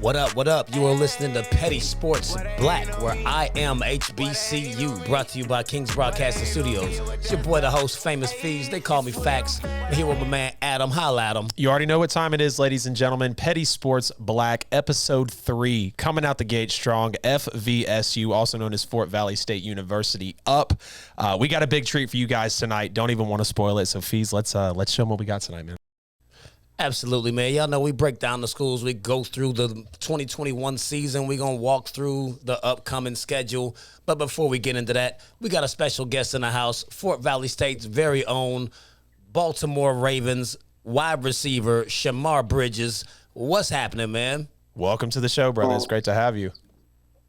What up, what up? You are listening to Petty Sports Black, where I am HBCU, brought to you by KINGZ Broadcasting Studios. It's your boy, the host, Famous Fees. They call me Facts. I'm here with my man, Adam. Holla at him. You already know what time it is, ladies and gentlemen. Petty Sports Black, Episode 3, coming out the gate strong. FVSU, also known as Fort Valley State University, up. We got a big treat for you guys tonight. Don't even want to spoil it. So, Fees, let's show them what we got tonight, man. Absolutely, man. Y'all know we break down the schools. We go through the 2021 season. We're going to walk through the upcoming schedule. But before we get into that, we got a special guest in the house, Fort Valley State's very own Baltimore Ravens wide receiver, Shamar Bridges. What's happening, man? Welcome to the show, brother. It's great to have you.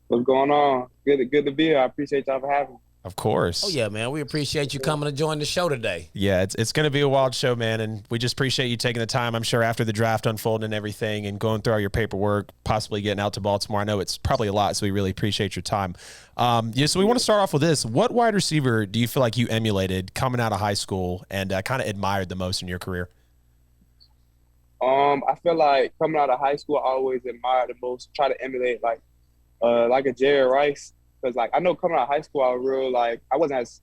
What's going on? Good to be here. I appreciate y'all for having me. Of course. Oh, yeah, man. We appreciate you coming to join the show today. Yeah, it's going to be a wild show, man, and we just appreciate you taking the time, I'm sure, after the draft unfolded and everything and going through all your paperwork, possibly getting out to Baltimore. I know it's probably a lot, so we really appreciate your time. So we want to start off with this. What wide receiver do you feel like you emulated coming out of high school and kind of admired the most in your career? I feel like coming out of high school, I always admired the most, try to emulate like a Jerry Rice. Because like I know coming out of high school, I wasn't as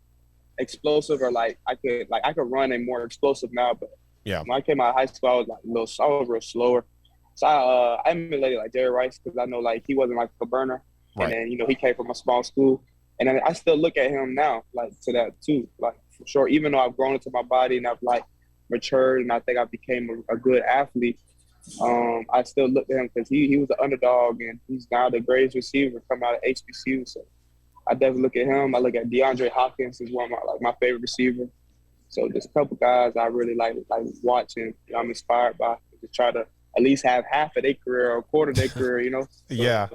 explosive or I could run and more explosive now. But yeah, when I came out of high school, I was real slower. So I emulated like Jerry Rice because I know like he wasn't like a burner, right. And then he came from a small school, and then I still look at him now like to that too, like for sure. Even though I've grown into my body and I've like matured and I think I became a good athlete. I still look at him because he was an underdog and he's now the greatest receiver coming out of HBCU. So I definitely look at him. I look at DeAndre Hopkins as one of my favorite receiver. So just a couple guys I really like watching. I'm inspired by to try to at least have half of their career or a quarter of their career. So, yeah.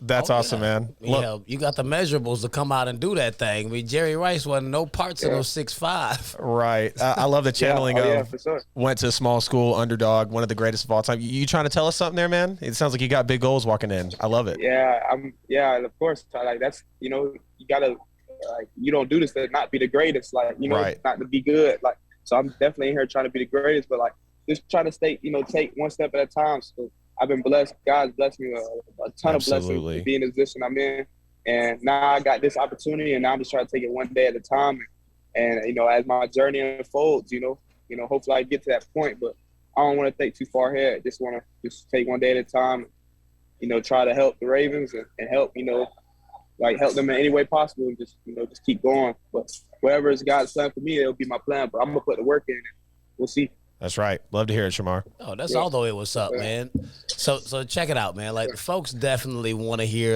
That's awesome, man. Yeah, you got the measurables to come out and do that thing. I mean, Jerry Rice wasn't no parts of those 6'5". Right. I love the channeling for sure. Went to a small school, underdog, one of the greatest of all time. You trying to tell us something there, man? It sounds like you got big goals walking in. I love it. Yeah, of course. Like that's, you gotta, like, you don't do this to not be the greatest, like, right. Not to be good. Like, so I'm definitely in here trying to be the greatest, but like, just try to stay, take one step at a time. So I've been blessed. God's blessed me a ton of blessings to be in the position I'm in. And now I got this opportunity, and now I'm just trying to take it one day at a time. And as my journey unfolds, hopefully I get to that point. But I don't want to think too far ahead. Just want to take one day at a time. Try to help the Ravens and help, help them in any way possible. And just keep going. But whatever is God's plan for me, it'll be my plan. But I'm gonna put the work in, and we'll see. That's right. Love to hear it, Shamar. Oh, that's all the way what's up, man. So check it out, man. Like, the folks definitely want to hear,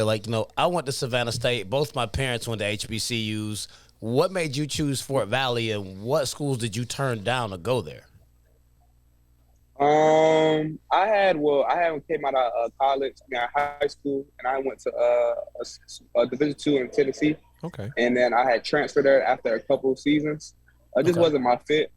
I went to Savannah State. Both my parents went to HBCUs. What made you choose Fort Valley, and what schools did you turn down to go there? I haven't came out of college, high school, and I went to a Division II in Tennessee. Okay. And then I had transferred there after a couple of seasons. It just wasn't my fit.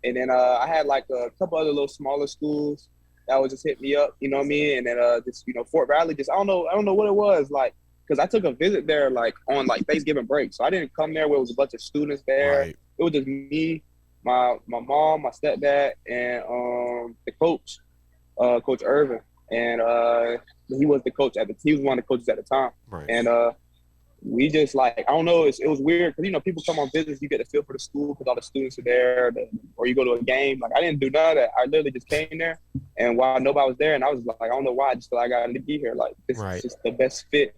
And then I had like a couple other little smaller schools that would just hit me up, you know what I mean? And then Fort Valley, I don't know what it was, like, because I took a visit there like on like Thanksgiving break. So I didn't come there where it was a bunch of students there. Right. It was just me, my mom, my stepdad, and the coach, Coach Irvin. And he was the coach he was one of the coaches at the time. Right. And we just I don't know, it was weird because, people come on visits, you get a feel for the school because all the students are there, or you go to a game. Like, I didn't do none of that. I literally just came there, and while nobody was there, and I was like, I don't know why, I just feel like I got to be here. Like, this is just the best fit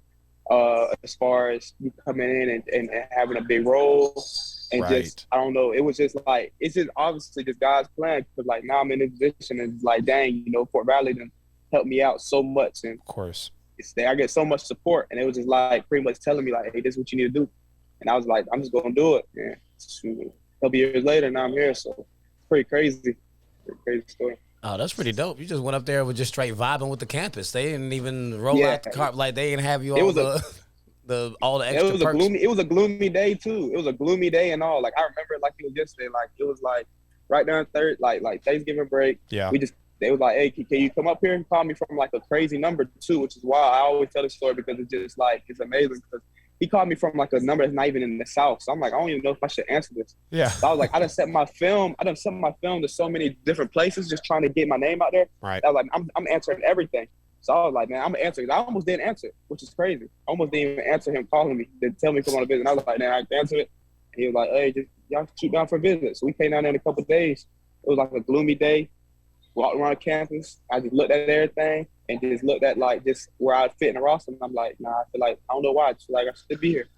as far as me coming in and having a big role. And just, I don't know, it was just like, it's just obviously just God's plan because, like, now I'm in this position and it's like, dang, Fort Valley done helped me out so much. And of course. I get so much support, and it was just like pretty much telling me like, hey, this is what you need to do. And I was like, I'm just going to do it. And a couple years later, now I'm here. So it's pretty crazy. Crazy story. Oh, that's pretty dope. You just went up there with just straight vibing with the campus. They didn't even roll out the carpet. Like, they didn't have you all the extra perks. It was a gloomy day too. It was a gloomy day and all. Like, I remember it like it was yesterday. Like, it was like right during like Thanksgiving break. Yeah. They was like, hey, can you come up here and call me from like a crazy number too, which is why I always tell this story because it's just like, it's amazing because he called me from like a number that's not even in the South. So I'm like, I don't even know if I should answer this. Yeah. So I was like, I done sent my film to so many different places just trying to get my name out there. Right. I was like, I'm answering everything. So I was like, man, I'm gonna answer. I almost didn't answer, which is crazy. I almost didn't even answer him calling me to tell me to come on a visit. And I was like, man, I answered it. And he was like, hey, just y'all shoot down for a visit. So we came down there in a couple of days. It was like a gloomy day. Walked around campus. I just looked at everything and just looked at like just where I'd fit in the roster. And I'm like, nah, I feel like I don't know why. I just feel like I should be here.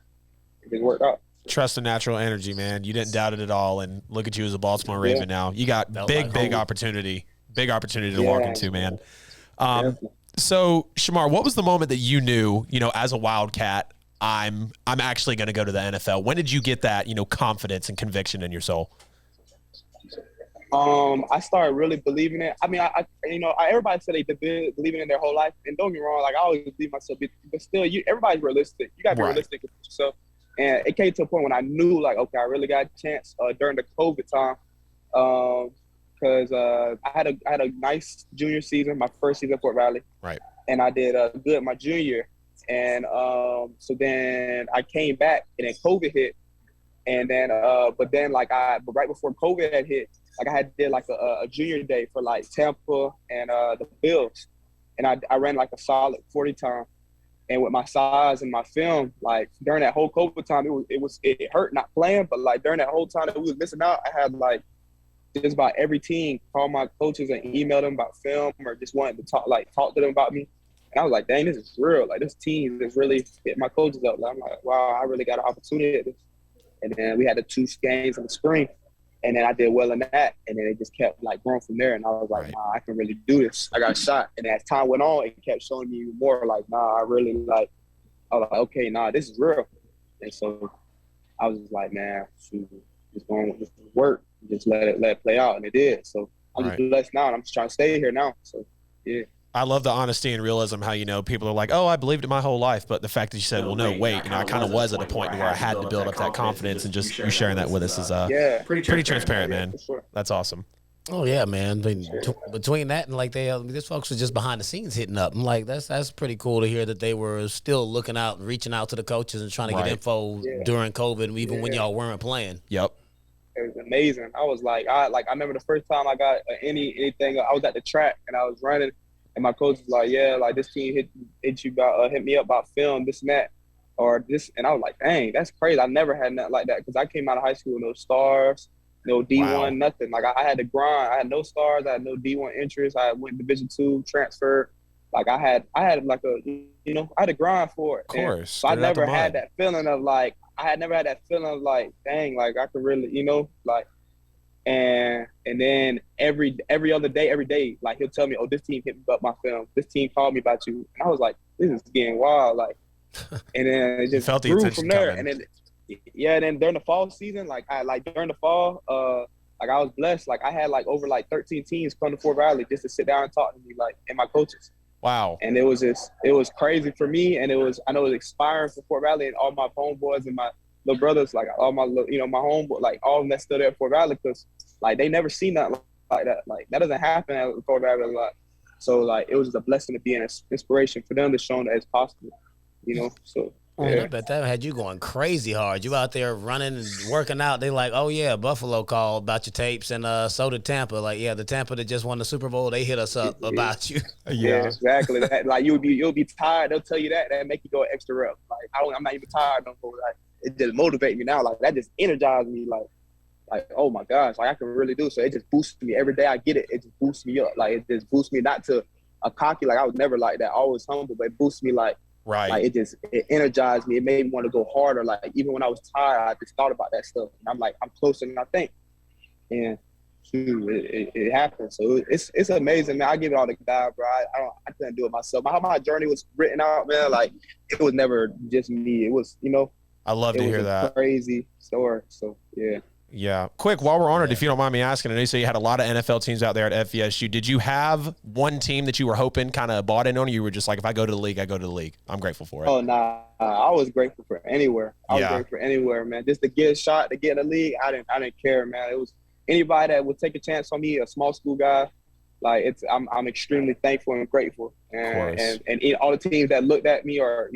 It just worked out. Trust the natural energy, man. You didn't doubt it at all. And look at you as a Baltimore Raven now. You got big opportunity. Big opportunity to walk into, man. So, Shamar, what was the moment that you knew, as a Wildcat, I'm actually going to go to the NFL? When did you get that, confidence and conviction in your soul? I started really believing it. I mean, everybody said they believing in their whole life, and don't get me wrong, like I always believe myself, but still, everybody's realistic. You gotta be realistic with yourself. And it came to a point when I knew, like, okay, I really got a chance during the COVID time, because I had a nice junior season, my first season at Fort Valley, right? And I did good my junior year, and so then I came back, and then COVID hit, and then but right before COVID had hit. Like I did like a junior day for like Tampa and the Bills, and I ran like a solid 40 time, and with my size and my film, like during that whole COVID time, it hurt not playing, but like during that whole time that we was missing out, I had like just about every team call my coaches and email them about film or just wanted to talk to them about me, and I was like, dang, this is real. Like this team is really hitting my coaches up. Like, I'm like, wow, I really got an opportunity at this. And then we had the 2 games in the spring. And then I did well in that, and then it just kept like growing from there. And I was like, nah, I can really do this. I got a shot. And as time went on, it kept showing me more like, nah, I really like. I was like, okay, nah, this is real. And so I was just like, man, shoot, just going to work, just let it play out, and it did. So I'm just blessed now, and I'm just trying to stay here now. So yeah. I love the honesty and realism, how, people are like, oh, I believed it my whole life. But the fact that you said, well, no, wait, I kind of was at a point where I had to build up that confidence, and just you sharing that with us is pretty transparent, man. That's awesome. Oh, yeah, man. Between that and like these folks were just behind the scenes hitting up. I'm like, that's pretty cool to hear that they were still looking out, reaching out to the coaches and trying to get info during COVID, even when y'all weren't playing. Yep. It was amazing. I was like, I remember the first time I got anything. I was at the track and I was running. And my coach was like, yeah, like this team hit me up about film, this and that, or this. And I was like, dang, that's crazy. I never had nothing like that because I came out of high school with no stars, no D1, nothing. Like I had to grind. I had no stars. I had no D1 interest. I went Division II, transferred. Like I had like I had to grind for it. Of course. So I never had that feeling of like, dang, like I could really, like. And then every other day, every day, like he'll tell me, oh, this team hit me about my film. This team called me about you. And I was like, this is getting wild. Like, and then it just grew from there. Coming. And then, then during the fall season, during the fall, I was blessed. Like I had like over like 13 teams come to Fort Valley just to sit down and talk to me, like, and my coaches. Wow. And it was crazy for me. And I know it was inspiring for Fort Valley and all my homeboys and my little brothers, like all my, my homeboy, like all of them that stood there at Fort Valley, because like they never seen nothing like that. Like that doesn't happen at Fort Valley a lot. So like it was just a blessing to be an inspiration for them to show them that it's possible, So yeah. I bet that had you going crazy hard. You out there running and working out. They like, oh yeah, Buffalo called about your tapes, and so did Tampa. Like, yeah, the Tampa that just won the Super Bowl, they hit us up about you. Yeah, exactly. That, like you'll be tired. They'll tell you that make you go extra rep. Like I'm not even tired no more. Like it just motivates me now. Like that just energizes me. Like oh my gosh, like I can really do. So it just boosts me every day. I get it. It just boosts me up. Like it just boosts me not to a cocky. Like I was never like that. Always humble, but it boosts me like. Right. Like it energized me. It made me want to go harder. Like even when I was tired, I just thought about that stuff. And I'm like, I'm closer than I think. And it happened. So it's amazing, man. I give it all to God, bro. I couldn't do it myself. How my journey was written out, man. Like it was never just me. It was, I love to hear that. Crazy story. So yeah. Yeah. Quick, while we're on it, if you don't mind me asking, I know you say you had a lot of NFL teams out there at FVSU. Did you have one team that you were hoping kind of bought in on, or you were just like, if I go to the league, I go to the league? I'm grateful for it. Oh, nah. I was grateful for anywhere. I was grateful for anywhere, man. Just to get a shot, to get in the league, I didn't care, man. It was anybody that would take a chance on me, a small school guy. Like I'm extremely thankful and grateful. And all the teams that looked at me or,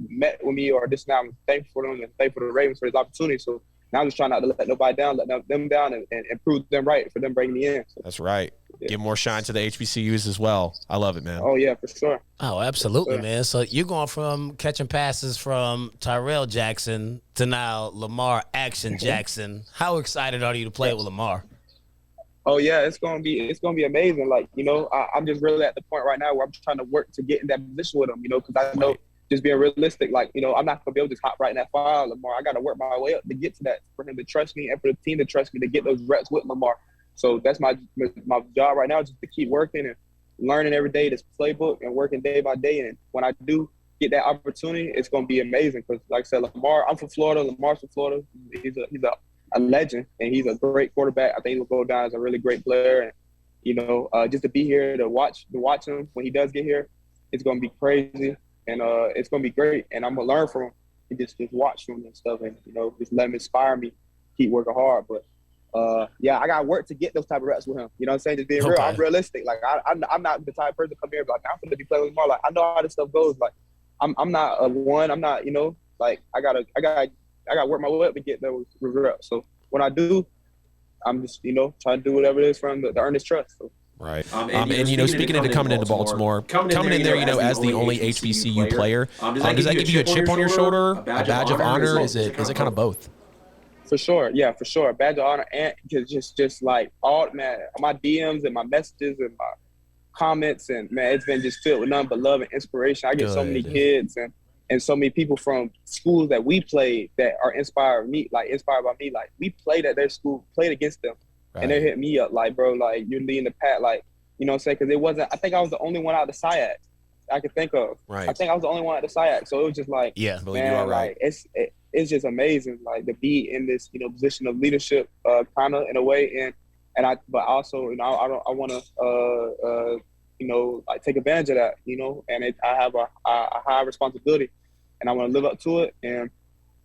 met with me or this now, I'm thankful for them and thankful to the Ravens for this opportunity. So now I'm just trying not to let nobody down, let them down and prove them right for them bringing me in. So, that's right. give more shine to the HBCUs as well. I love it, man. Oh yeah, for sure. Oh, absolutely, man. So you're going from catching passes from Tyrell Jackson to now Lamar Action Jackson. How excited are you to play with Lamar? Oh yeah, it's gonna be amazing. Like, you know, I'm just really at the point right now where I'm trying to work to get in that position with him. You know, because I know just being realistic, like, you know, I'm not gonna be able to just hop right in that fire, Lamar. I got to work my way up to get to that for him to trust me and for the team to trust me to get those reps with Lamar. So that's my job right now, just to keep working and learning every day this playbook and working day by day. And when I do get that opportunity, it's gonna be amazing. Because like I said, Lamar, I'm from Florida. Lamar's from Florida. He's a legend, and he's a great quarterback. I think he'll go down as a really great player. And, you know, just to be here to watch him when he does get here, it's going to be crazy, and it's going to be great. And I'm going to learn from him and just watch him and stuff, and, you know, just let him inspire me, keep working hard. But, yeah, I got to work to get those type of reps with him. You know what I'm saying? Just being real. I'm realistic. Like, I'm not the type of person to come here and be like, I'm going to be playing with Lamar. Like, I know how this stuff goes. Like, I'm not a one. I'm not, you know, like, I got to work my way up to get those reps. So when I do, I'm just, you know, trying to do whatever it is for him to earn his trust. So. Right. And you know, speaking into coming into Baltimore, coming in there, you know, as the only HBCU player, does that give you a chip on your shoulder, a badge of honor? Is it kind of both? For sure. Yeah, for sure. A badge of honor, and just like all, man, my DMs and my messages and my comments, and man, it's been just filled with nothing but love and inspiration. I get so many kids and so many people from schools that we played that are inspired by me. Like, we played at their school, played against them, and they hit me up like, bro, like, you're leading the pack, like, you know what I'm saying? Because it wasn't, I think I was the only one out of the SIAC I could think of. Right. I think I was the only one at the SIAC, so it was just like, yeah, man, you are right. Like, it's just amazing, like, to be in this, you know, position of leadership, kind of in a way, but also, you know, I want to, you know, like, take advantage of that, you know, and I have a high responsibility, and I want to live up to it.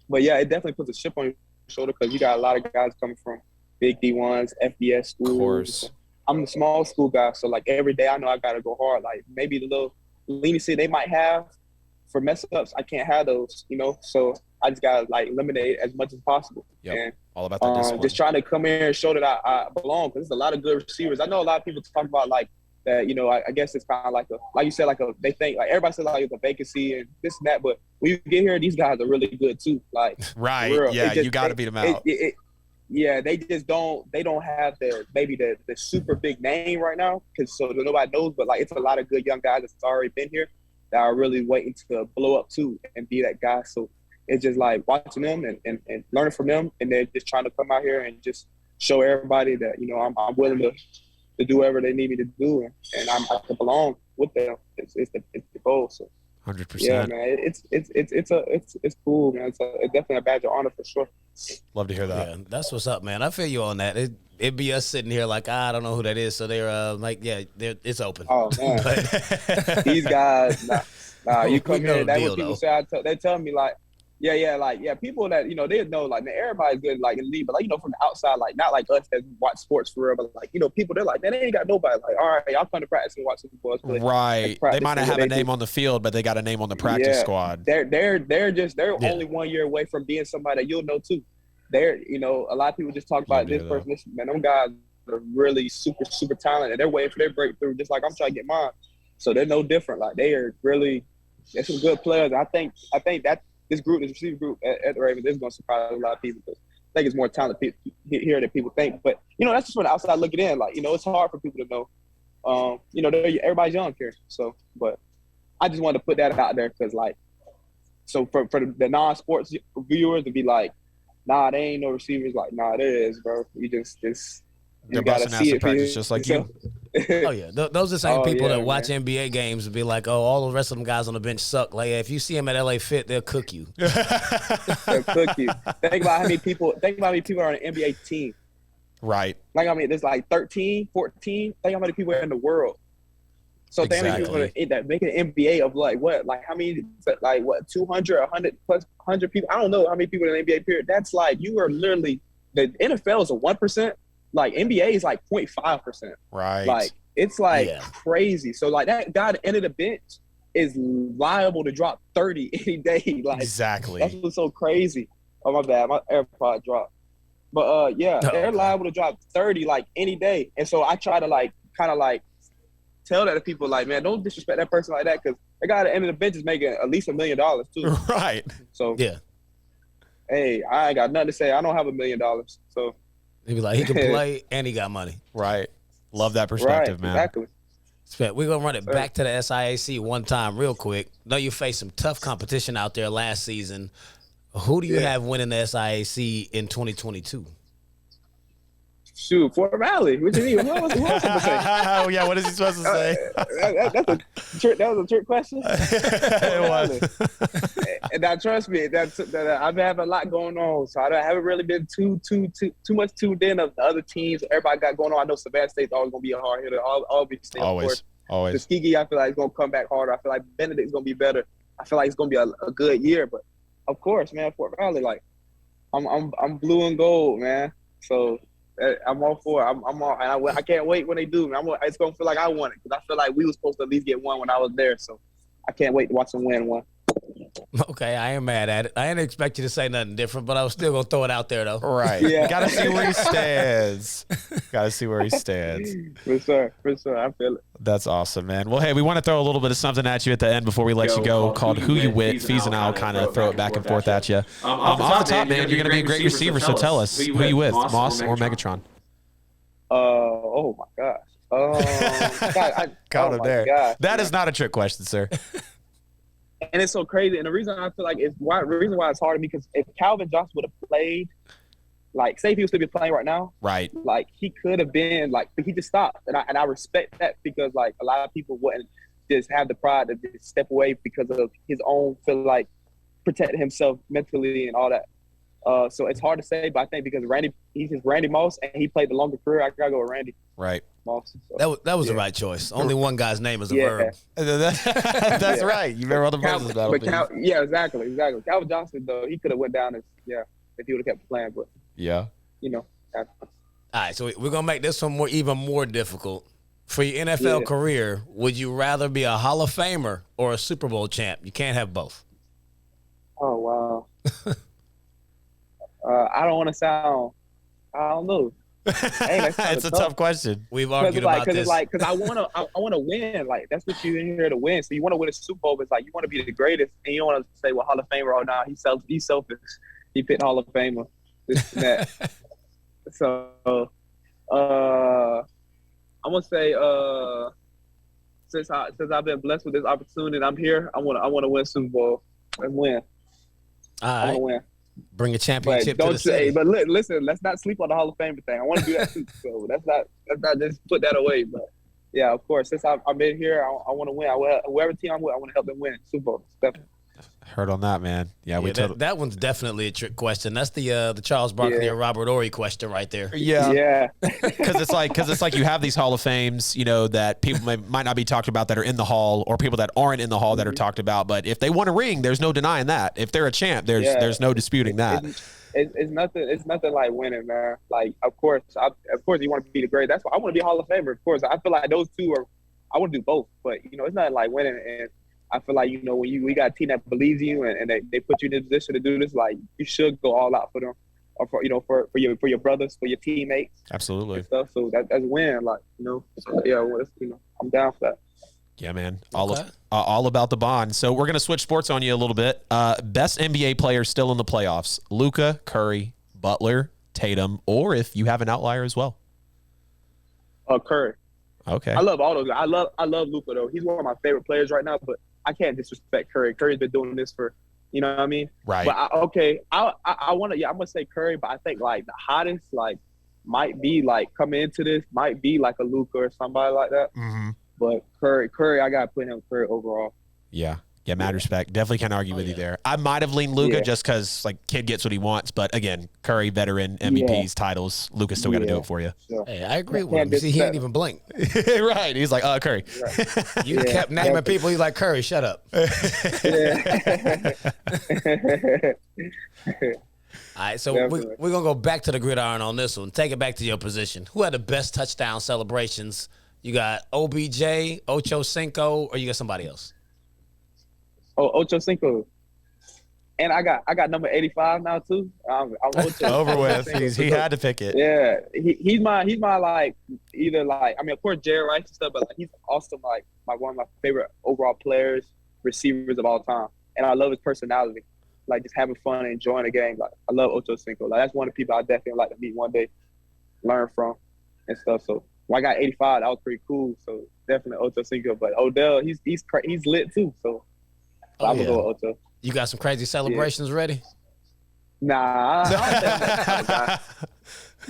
But yeah, it definitely puts a chip on your shoulder because you got a lot of guys coming from big D1s, FBS schools. Of course. I'm the small school guy, so like every day I know I got to go hard. Like maybe the little leniency they might have for mess ups, I can't have those, you know. So I just got to like eliminate as much as possible. Yep. And all about that discipline. Just trying to come here and show that I belong, because there's a lot of good receivers. I know a lot of people talk about like that, you know, I guess it's kind of like like you said, they think like everybody says like it's a vacancy and this and that, but when you get here, these guys are really good too. Like, right. Yeah. You got to beat them out. Yeah. They just don't have the super big name right now. So nobody knows, but like, it's a lot of good young guys that's already been here that are really waiting to blow up too and be that guy. So it's just like watching them and learning from them. And they're just trying to come out here and just show everybody that, you know, I'm willing to do whatever they need me to do, and I can belong with them. It's the goal. So 100%. Yeah, man, it's cool, man. It's definitely a badge of honor for sure. Love to hear that. Yeah, that's what's up, man. I feel you on that. It'd be us sitting here like, I don't know who that is. So they're like, yeah, it's open. Oh man, these guys, nah, you come here. That's what people say. They tell me like, yeah, people that, you know, they know, like, man, everybody's good, like, in the league, but like, you know, from the outside, like, not like us that watch sports for real, but like, you know, people, they're like, man, they ain't got nobody. Like, all right, y'all come to practice and watch some boys play. Right. They might not have a name on the field, but they got a name on the practice squad. They're only 1 year away from being somebody that you'll know too. You know, a lot of people just talk about this person, man, them guys are really super, super talented. They're waiting for their breakthrough, just like I'm trying to get mine. So they're no different. Like, they're some good players. I think that this receiver group at the Ravens is going to surprise a lot of people, because I think it's more talented here than people think. But, you know, that's just from the outside looking in. Like, you know, it's hard for people to know. You know, everybody's young here. So, but I just wanted to put that out there because, like, so for the non-sports viewers to be like, nah, they ain't no receivers. Like, nah, there is, bro. You just they're busting ass in practice just like you. Oh yeah, those are the same people that watch NBA games and be like, "Oh, all the rest of them guys on the bench suck." Like, if you see them at LA Fit, they'll cook you. They'll cook you. Think about how many people are on an NBA team. Right. Like, I mean, there's like 13, 14. Think how many people are in the world. So think how many people that make an NBA of like what? Like how many? Like what? 200, 100 plus 100 people. I don't know how many people in the NBA period. That's like, you are literally, the NFL is a 1%. Like, NBA is like 0.5%. Right. Like, it's like crazy. So like, that guy at the end of the bench is liable to drop 30 any day. Like, exactly. That's what's so crazy. Oh, my bad. My AirPod dropped. But they're liable to drop 30 like any day. And so I try to like kind of like tell that to people, like, man, don't disrespect that person like that, because the guy at the end of the bench is making at least $1 million too. Right. So Yeah. Hey, I ain't got nothing to say. I don't have $1 million, so He be like, he can play and he got money. Right. Love that perspective, man. Exactly. We're going to run it back to the SIAC one time real quick. Know you faced some tough competition out there last season. Who do you have winning the SIAC in 2022? Shoot, Fort Valley. What you mean? What else am I supposed to say? Oh, yeah. What is he supposed to say? That was a trick question. It was. And now, trust me, that I've been having a lot going on, so I haven't really been too much tuned in of the other teams. Everybody got going on. I know Savannah State's always going to be a hard hitter. Obviously, Always. Tuskegee, I feel like, is going to come back harder. I feel like Benedict's going to be better. I feel like it's going to be a good year. But, of course, man, Fort Valley, like, I'm blue and gold, man. So I'm all for it. I'm all, and I can't wait when they do. It's going to feel like I won it, because I feel like we were supposed to at least get one when I was there. So I can't wait to watch them win one. Okay, I ain't mad at it. I didn't expect you to say nothing different, but I was still going to throw it out there, though. Right. Yeah. Got to see where he stands. Got to see where he stands. For sure. I feel it. That's awesome, man. Well, hey, we want to throw a little bit of something at you at the end before we let you go, called Who You With. Fees and I'll kind of throw it back and forth at you. Off the top, man, you're going to be a great receiver, so tell us. Who you with, Moss or Megatron? Oh, my gosh. Got him there. Gosh, that is not a trick question, sir. And it's so crazy. And the reason I feel like reason why it's hard to me, because if Calvin Johnson would have played, like, say if he was still be playing right now, right? Like, he could have been, like, but he just stopped. And I respect that, because, like, a lot of people wouldn't just have the pride to just step away because of his own, feel like, protecting himself mentally and all that. So it's hard to say, but I think because he's just Randy Moss, and he played the longer career, I gotta go with Randy. Right. Moss. So, That was the right choice. Only one guy's name is a verb. That's right. You remember all the verses about it. Yeah, exactly. Calvin Johnson, though, he could have went down if he would have kept playing, but yeah, you know. All right, so we're gonna make this one even more difficult. For your NFL career, would you rather be a Hall of Famer or a Super Bowl champ? You can't have both. Oh wow. I don't want to sound. I don't know. Hey, it's a tough question. We've argued about this. Because I want to win. Like, that's what you're in here to win. So you want to win a Super Bowl. But it's like, you want to be the greatest, and you don't want to say, well, Hall of Famer. Oh, no, he's selfish. He picked Hall of Famer. This and that. So, I'm gonna say, since I've been blessed with this opportunity, and I'm here. I want to win Super Bowl and win. All right. I want to win. Bring a championship but to the city. But listen, let's not sleep on the Hall of Fame thing. I want to do that too. So let's not just put that away. But yeah, of course, since I've been here, I want to win. Whoever team I'm with, I want to help them win Super Bowl. Definitely. Heard on that, man. Yeah, that one's definitely a trick question. That's the Charles Barkley or Robert Ory question right there. Yeah. Because it's like you have these Hall of Fames, you know, that people might not be talked about that are in the Hall, or people that aren't in the Hall that are talked about. But if they won a ring, there's no denying that. If they're a champ, there's no disputing that. It's nothing like winning, man. Like, of course you want to be the great. That's why I want to be a Hall of Famer. Of course, I feel like those two I want to do both. But you know, it's not like winning. And I feel like, you know, when we got a team that believes in you and they put you in a position to do this, like, you should go all out for them, or for your brothers, for your teammates. Absolutely. And stuff. So that's a win, like, you know. So, yeah, I'm down for that. Yeah, man. All about the bond. So we're gonna switch sports on you a little bit. Best NBA player still in the playoffs: Luka, Curry, Butler, Tatum, or if you have an outlier as well. Curry. Okay. I love all those guys. I love Luka, though. He's one of my favorite players right now, but I can't disrespect Curry. Curry's been doing this for, you know what I mean? Right. But I'm gonna say Curry, but I think, like, the hottest, like, might be, like, coming into this, might be like a Luka or somebody like that. Mm-hmm. But Curry, I gotta put him Curry overall. Yeah, mad respect. Definitely can't argue with you there. I might have leaned Luka just because, like, kid gets what he wants. But again, Curry, veteran, MVPs, titles. Luka still got to do it for you. Sure. Hey, I agree with him. See, he ain't even blink. Right. He's like, Curry. Right. You kept naming people. He's like, Curry, shut up. All right, so we're going to go back to the gridiron on this one. Take it back to your position. Who had the best touchdown celebrations? You got OBJ, Ocho Cinco, or you got somebody else? Ocho Cinco. And I got number 85 now too. I'm over with. He had to pick it. Yeah, he's my like either like I mean of course Jerry Rice and stuff, but like he's also like one of my favorite overall players, receivers of all time. And I love his personality, like just having fun and enjoying the game. Like I love Ocho Cinco. Like that's one of the people I definitely like to meet one day, learn from, and stuff. So when I got 85, that was pretty cool. So definitely Ocho Cinco. But Odell, he's lit too. So I would go with Ocho. You got some crazy celebrations ready? Nah, I don't think I'm that type of guy.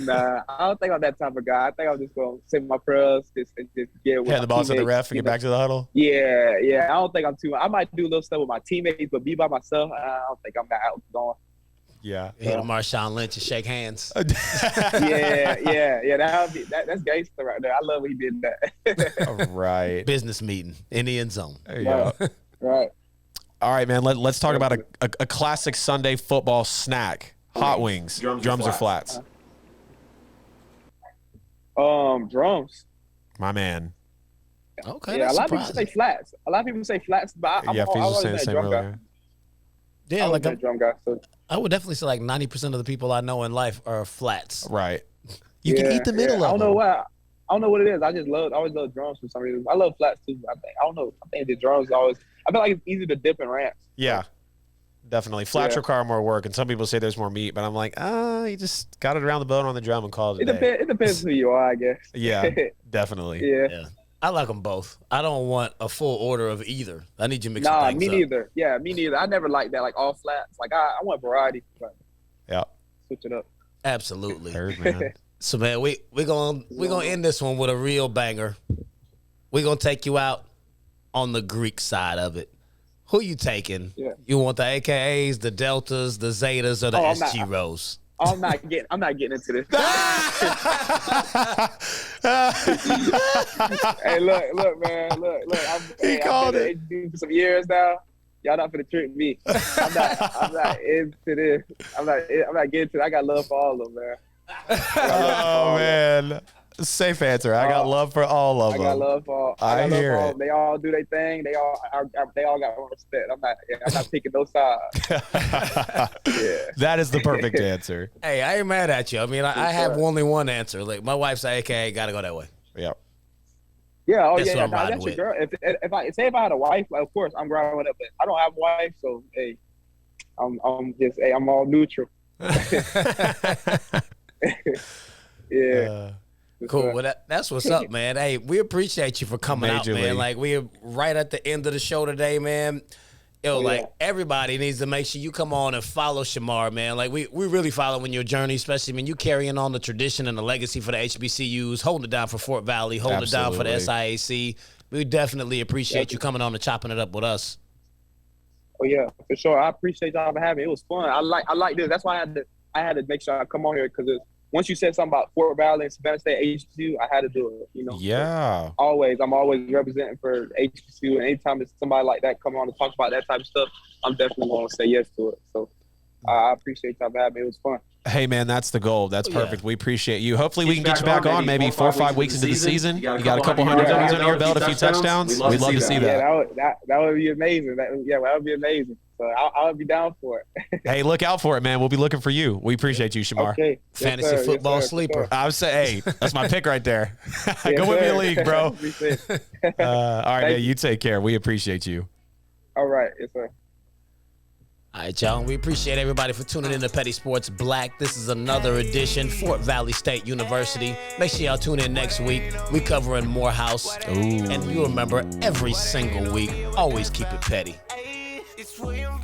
Nah, I don't think I'm that type of guy. I think I'm just gonna say my prayers, just get with the ball to the ref and get back to the huddle. Yeah. I don't think I'm too. I might do a little stuff with my teammates, but be by myself, I don't think I'm that outgoing. Yeah. Hit a Marshawn Lynch and shake hands. Yeah. That's gangster right there. I love when he did that. All right. Business meeting in the end zone. There you go. Right. All right, man. Let's talk about a classic Sunday football snack. Hot wings. Drums or flats? Drums. My man. Okay. Yeah, a lot of people say flats. But I'm always saying the same earlier. Yeah, like a drum guy. So. I would definitely say like 90% of the people I know in life are flats. Right. You can eat the middle of them. I don't know why. I don't know what it is. I always love drums for some reason. I love flats too. I don't know. I think the drums always. I feel like it's easy to dip in ramps. Yeah, definitely. Flats require more work, and some people say there's more meat, but I'm like, you just got it around the bone on the drum and called it a day. It depends who you are, I guess. Yeah, definitely. Yeah. I like them both. I don't want a full order of either. I need you to mix some things me up. neither. Yeah, me neither. I never liked that, like all flats. Like I want variety. But yeah. Switch it up. Absolutely. Heard, man. So man, we're gonna end this one with a real banger. We're gonna take you out on the Greek side of it. Who you taking? Yeah. You want the AKAs, the Deltas, the Zetas, or the SG Rows? I'm not getting into this. Hey, look, man, look. I've been in for some years now. Y'all not finna trick me. I'm not into this. I'm not getting into it. I got love for all of them, man. Oh man. Safe answer. I got love for all of them. I got love for all. I hear it. They all do their thing. They all got respect. I'm not picking no sides. Yeah. That is the perfect answer. Hey, I ain't mad at you. I mean, I have only one answer. Like my wife's AKA, gotta go that way. Yeah. Yeah. Oh that's yeah. No, that's your girl. If I had a wife, of course I'm growing up. But I don't have a wife, so hey, I'm all neutral. Yeah. Cool. Well, that's what's up, man. Hey, we appreciate you for coming out, man. Like, we're right at the end of the show today, man. Like, everybody needs to make sure you come on and follow Shamar, man. Like, we really following your journey, especially when you carrying on the tradition and the legacy for the HBCUs, holding it down for Fort Valley, holding it down for the SIAC. We definitely appreciate you coming on and chopping it up with us. Oh, yeah, for sure. I appreciate y'all for having me. It was fun. I like this. That's why I had to make sure I come on here, because once you said something about Fort Valley and Savannah State HBCU, I had to do it, you know? Yeah. I'm always representing for HBCU. And anytime there's somebody like that come on to talk about that type of stuff, I'm definitely going to say yes to it. So I appreciate y'all for having me. It was fun. Hey, man, that's the goal. That's perfect. We appreciate you. Hopefully we can get you back on maybe 4 or 5 weeks into the season. You got a couple hundred yards under your belt, a few touchdowns. We'd love to see that. Yeah, that would be amazing. That would be amazing. So I'll be down for it. Hey, look out for it, man. We'll be looking for you. We appreciate you, Shamar. Okay. Fantasy football sleeper. I would say, hey, that's my pick right there. Go win me a league, bro. All right, man, you take care. We appreciate you. All right. Yes, sir. All right, y'all. We appreciate everybody for tuning in to Petty Sports Black. This is another edition, Fort Valley State University. Make sure y'all tune in next week. We covering Morehouse. Ooh. And you remember, every single week, always keep it petty. It's William.